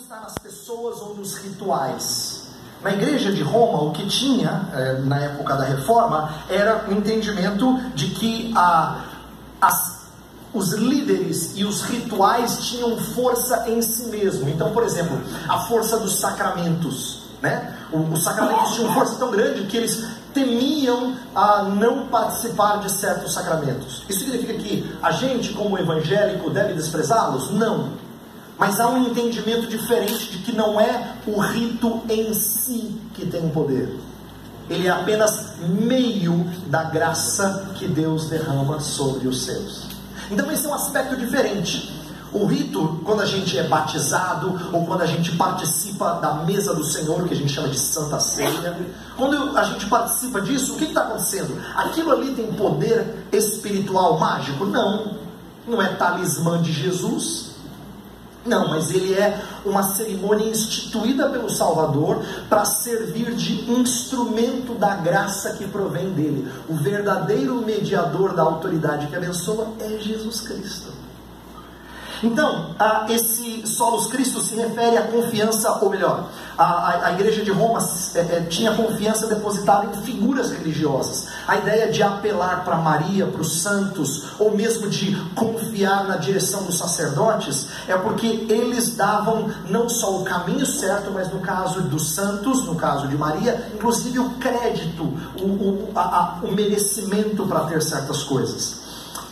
está nas pessoas ou nos rituais. Na igreja de Roma, o que tinha, na época da Reforma, era o entendimento de que os líderes e os rituais tinham força em si mesmo. Então, por exemplo, a força dos sacramentos, né? Os sacramentos tinham força tão grande que eles temiam a não participar de certos sacramentos. Isso significa que a gente, como evangélico, deve desprezá-los? Não. Mas há um entendimento diferente de que não é o rito em si que tem poder. Ele é apenas meio da graça que Deus derrama sobre os seus. Então esse é um aspecto diferente. O rito, quando a gente é batizado, ou quando a gente participa da mesa do Senhor, que a gente chama de Santa Ceia, quando a gente participa disso, o que está acontecendo? Aquilo ali tem poder espiritual mágico? Não. Não é talismã de Jesus. Não, mas ele é uma cerimônia instituída pelo Salvador para servir de instrumento da graça que provém dele. O verdadeiro mediador da autoridade que abençoa é Jesus Cristo. Então, esse Solus Christus se refere à confiança, ou melhor, a igreja de Roma tinha confiança depositada em figuras religiosas. A ideia de apelar para Maria, para os santos, ou mesmo de confiar na direção dos sacerdotes, é porque eles davam não só o caminho certo, mas no caso dos santos, no caso de Maria, inclusive o crédito, o merecimento para ter certas coisas.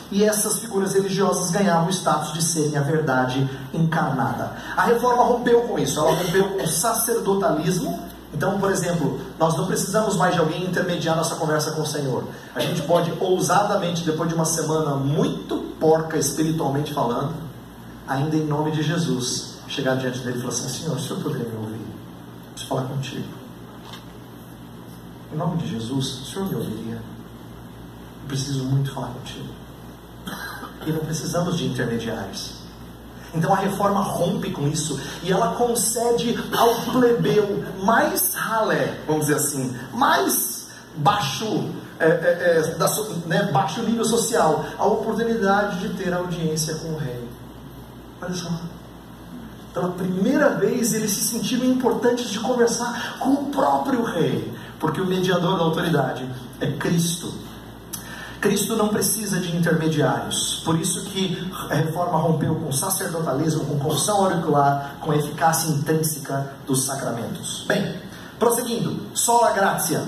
E essas figuras religiosas ganhavam o status de serem a verdade encarnada. A Reforma rompeu com isso, ela rompeu com o sacerdotalismo. Então, por exemplo, nós não precisamos mais de alguém intermediar nossa conversa com o Senhor. A gente pode ousadamente, depois de uma semana muito porca espiritualmente falando, ainda em nome de Jesus, chegar diante dele e falar assim: Senhor, o Senhor poderia me ouvir? Preciso falar contigo. Em nome de Jesus, o Senhor me ouviria? Eu preciso muito falar contigo. E não precisamos de intermediários. Então a Reforma rompe com isso e ela concede ao plebeu mais ralé, vamos dizer assim, mais baixo, baixo nível social, a oportunidade de ter audiência com o rei. Olha só, pela primeira vez eles se sentiram importantes de conversar com o próprio rei, porque o mediador da autoridade é Cristo. Cristo não precisa de intermediários. Por isso que a Reforma rompeu com o sacerdotalismo, com confissão auricular, com a eficácia intrínseca dos sacramentos. Bem, prosseguindo, sola gratia.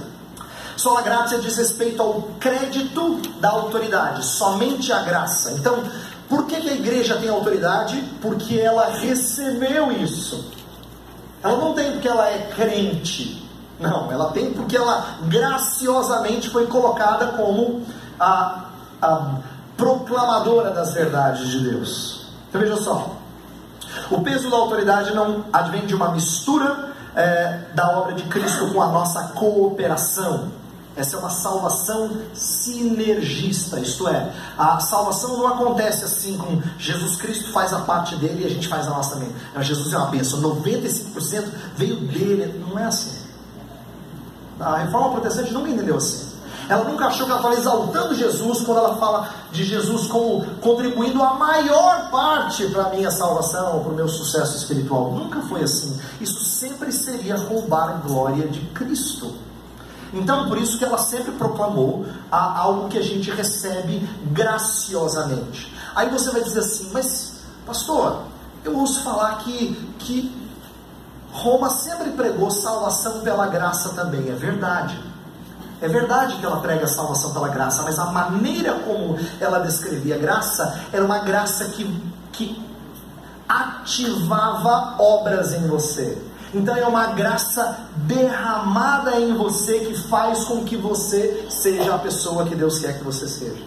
Sola gratia diz respeito ao crédito da autoridade, somente a graça. Então, por que a igreja tem autoridade? Porque ela recebeu isso. Ela não tem porque ela é crente. Não, ela tem porque ela graciosamente foi colocada como a proclamadora das verdades de Deus. Então veja só, o peso da autoridade não advém de uma mistura da obra de Cristo com a nossa cooperação. Essa é uma salvação sinergista, isto é, a salvação não acontece assim com Jesus Cristo faz a parte dele e a gente faz a nossa também. Jesus é uma bênção, 95% veio dele, não é assim. A Reforma Protestante nunca entendeu assim. Ela nunca achou que ela estava exaltando Jesus quando ela fala de Jesus como contribuindo a maior parte para a minha salvação, para o meu sucesso espiritual. Nunca foi assim. Isso sempre seria roubar a glória de Cristo. Então, por isso que ela sempre proclamou algo que a gente recebe graciosamente. Aí você vai dizer assim: mas pastor, eu ouço falar que Roma sempre pregou salvação pela graça também. É verdade. É verdade que ela prega a salvação pela graça, mas a maneira como ela descrevia a graça era uma graça que ativava obras em você. Então é uma graça derramada em você que faz com que você seja a pessoa que Deus quer que você seja.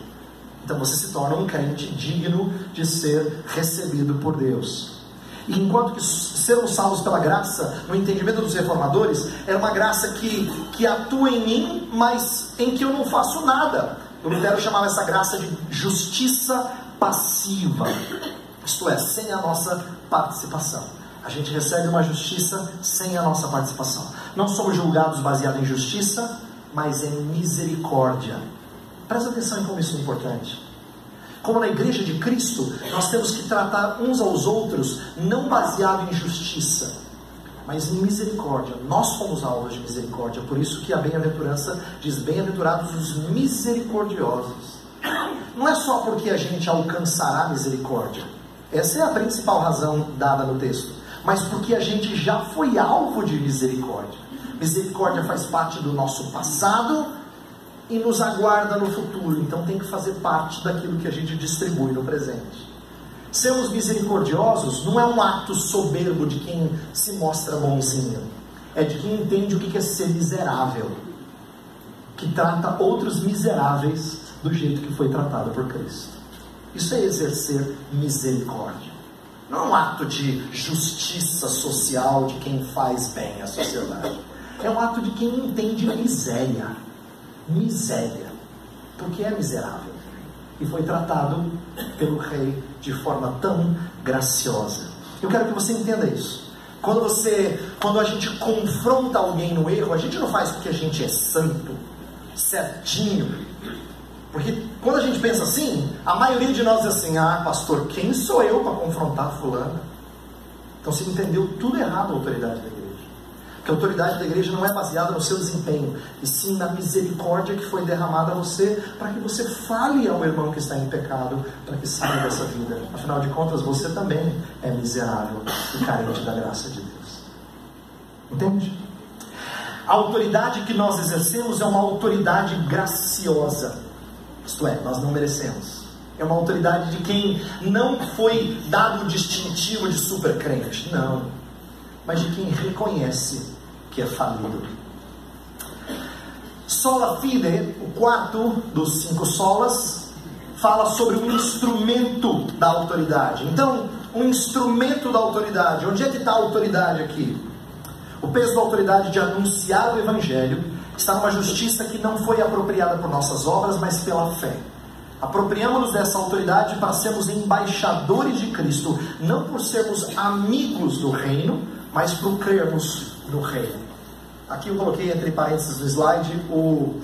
Então você se torna um crente digno de ser recebido por Deus. E enquanto que sermos salvos pela graça, no entendimento dos reformadores, era uma graça que atua em mim, mas em que eu não faço nada. O Lutero chamava essa graça de justiça passiva, isto é, sem a nossa participação. A gente recebe uma justiça sem a nossa participação. Não somos julgados baseado em justiça, mas em misericórdia. Presta atenção em como isso é importante. Como na igreja de Cristo, nós temos que tratar uns aos outros, não baseado em justiça, mas em misericórdia. Nós somos alvos de misericórdia, por isso que a bem-aventurança diz: bem-aventurados os misericordiosos. Não é só porque a gente alcançará misericórdia, essa é a principal razão dada no texto, mas porque a gente já foi alvo de misericórdia. Misericórdia faz parte do nosso passado e nos aguarda no futuro, então tem que fazer parte daquilo que a gente distribui no presente. Sermos misericordiosos não é um ato soberbo de quem se mostra bonzinho, é de quem entende o que é ser miserável, que trata outros miseráveis do jeito que foi tratado por Cristo. Isso é exercer misericórdia. Não é um ato de justiça social de quem faz bem à sociedade. É um ato de quem entende miséria. Miséria. Porque é miserável. E foi tratado pelo Rei de forma tão graciosa. Eu quero que você entenda isso. Quando a gente confronta alguém no erro, a gente não faz porque a gente é santo, certinho. Porque quando a gente pensa assim, a maioria de nós diz assim: ah, pastor, quem sou eu para confrontar fulano? Então você entendeu tudo errado a autoridade da igreja. Porque a autoridade da igreja não é baseada no seu desempenho, e sim na misericórdia que foi derramada a você, para que você fale ao irmão que está em pecado, para que saia dessa vida. Afinal de contas, você também é miserável e carente da graça de Deus. Entende? A autoridade que nós exercemos é uma autoridade graciosa. Isto é, nós não merecemos. É uma autoridade de quem não foi dado o distintivo de super crente, não, mas de quem reconhece que é falido. Sola fide, o quarto dos 5 solas, fala sobre um instrumento da autoridade. Então, um instrumento da autoridade. Onde é que está a autoridade aqui? O peso da autoridade de anunciar o Evangelho está numa justiça que não foi apropriada por nossas obras, mas pela fé. Apropriamos-nos dessa autoridade para sermos embaixadores de Cristo, não por sermos amigos do reino, mas por crermos no reino. Aqui eu coloquei entre parênteses no slide o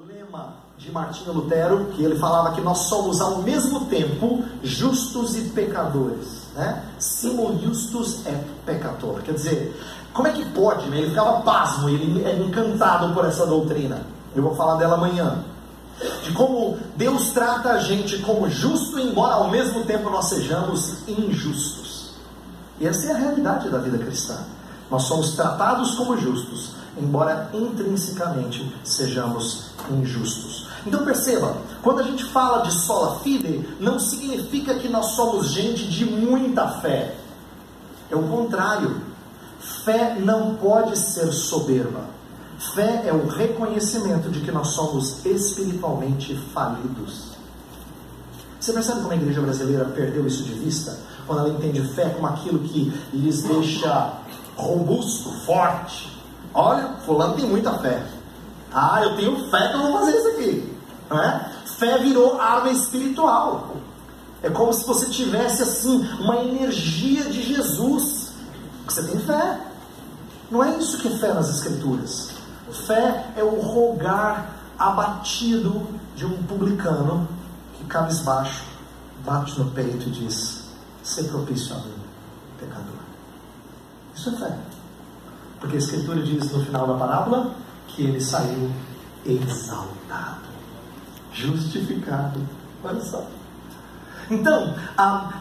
lema de Martinho Lutero, que ele falava que nós somos ao mesmo tempo justos e pecadores, né? Simul justus et peccator. Quer dizer, como é que pode, né? Ele ficava pasmo, ele é encantado por essa doutrina. Eu vou falar dela amanhã. De como Deus trata a gente como justo, embora ao mesmo tempo nós sejamos injustos. E essa é a realidade da vida cristã. Nós somos tratados como justos, embora intrinsecamente sejamos injustos. Então perceba, quando a gente fala de sola fide, não significa que nós somos gente de muita fé. É o contrário. Fé não pode ser soberba. Fé é o reconhecimento de que nós somos espiritualmente falidos. Você percebe como a igreja brasileira perdeu isso de vista? Quando ela entende fé como aquilo que lhes deixa robusto, forte. Olha, fulano tem muita fé. Ah, eu tenho fé que eu vou fazer isso aqui. Não é? Fé virou arma espiritual. É como se você tivesse assim uma energia de Jesus. Você tem fé. Não é isso que é fé nas Escrituras. Fé é o rogar abatido de um publicano que cabisbaixo bate no peito e diz: "Sê propício a mim, pecador." Isso é fé. Porque a Escritura diz no final da parábola que ele saiu exaltado, justificado. Olha só. Então,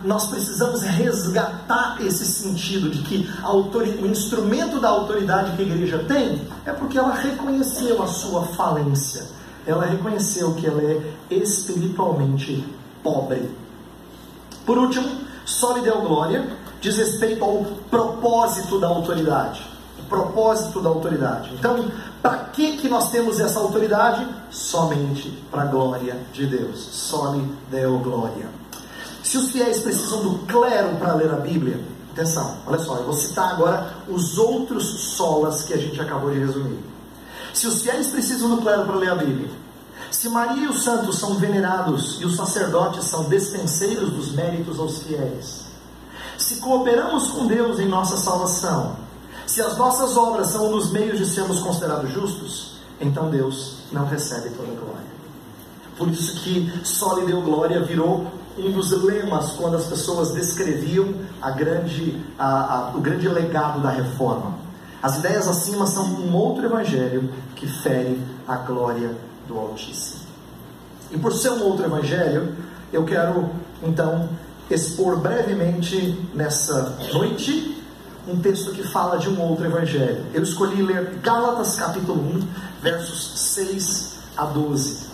nós precisamos resgatar esse sentido de que o instrumento da autoridade que a igreja tem é porque ela reconheceu a sua falência. Ela reconheceu que ela é espiritualmente pobre. Por último, Soli Deo Gloria diz respeito ao propósito da autoridade. O propósito da autoridade. Então, para que nós temos essa autoridade? Somente para a glória de Deus. Soli Deo Gloria. Se os fiéis precisam do clero para ler a Bíblia, atenção, olha só, eu vou citar agora os outros solas que a gente acabou de resumir. Se os fiéis precisam do clero para ler a Bíblia, se Maria e os santos são venerados e os sacerdotes são despenseiros dos méritos aos fiéis, se cooperamos com Deus em nossa salvação, se as nossas obras são um dos meios de sermos considerados justos, então Deus não recebe toda a glória. Por isso que só lhe deu glória virou um dos lemas quando as pessoas descreviam o grande legado da reforma. As ideias acima são um outro evangelho que fere a glória do Altíssimo. E por ser um outro evangelho, eu quero então expor brevemente nessa noite um texto que fala de um outro evangelho. Eu escolhi ler Gálatas capítulo 1, versos 6 a 12.